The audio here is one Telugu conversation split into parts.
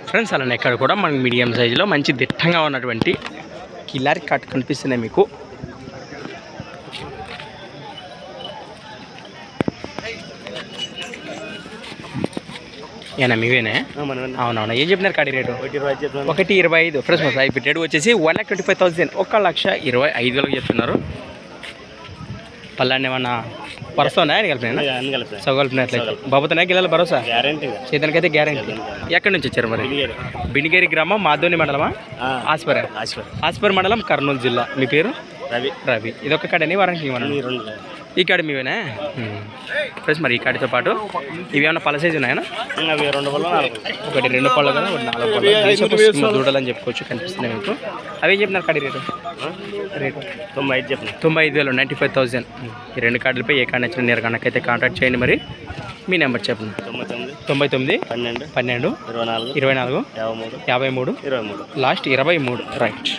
ఫ్రెండ్స్ అలానే ఇక్కడ కూడా మనకి మీడియం సైజులో మంచి దిట్టంగా ఉన్నటువంటి కిలారి కట్ కనిపిస్తున్నాయి మీకు. ఏనా మీవేనే? అవునవునా. ఏం చెప్పినారు కాడి రేటు? 1,25,000. ఫ్రెండ్స్ మరి రేటు వచ్చేసి 1,25,000, 1,25,000 చెప్తున్నారు. పళ్ళని ఏమన్నా పరుస్తున్నాయా కలిపినా? సగలిపినట్లయితే బాబుతున్నాయి గిల్లల భరోసా చేతనికైతే గ్యారెంటీ. ఎక్కడి నుంచి వచ్చారు మరి? బినిగేరి గ్రామం, మాధోని మండలమా? ఆస్పర్ మండలం, కర్నూలు జిల్లా. మీ పేరు? రవి. ఇదొక కాడని వారానికి ఈ కాడ మీవేనా? ఫ్రెండ్స్ మరి ఈ కాడితో పాటు ఇవి ఏమన్నా పళ్ళ సైజు ఉన్నాయా? ఒకటి 2 పళ్ళు కదా, ఒకటి 4 పళ్ళు దూడలని చెప్పుకోవచ్చు. కనిపిస్తున్నాయి మీకు. అవి ఏం చెప్పినారు కాడి రేటు? 95,000, 95,000. ఈ 2 కార్డులపై ఏ కార్డు నచ్చిన నేరుగా నాకైతే కాంటాక్ట్ చేయండి. మరి మీ నెంబర్ చెప్పండి. 99 12 24 53 లాస్ట్ 23. రైట్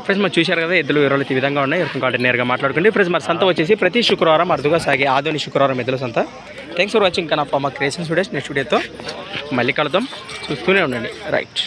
ఫ్రెండ్స్ మరి చూశారు కదా, ఎద్దులు వివరాలు ఈ విధంగా ఉన్నాయి. ఎవరికి కాంటాక్ట్ నేరుగా మాట్లాడుకోండి. ఫ్రెండ్స్ మరి సంత వచ్చేసి ప్రతి శుక్రవారం అరుదుగా సాగే ఆధునిక శుక్రవారం ఎద్దుల సంత. Thanks for watching. ఇంకా నా క్రియేషన్స్ వీడియోస్ నెక్స్ట్ వీడియోతో మళ్ళీ కలుద్దాం. చూస్తూనే ఉండండి. రైట్.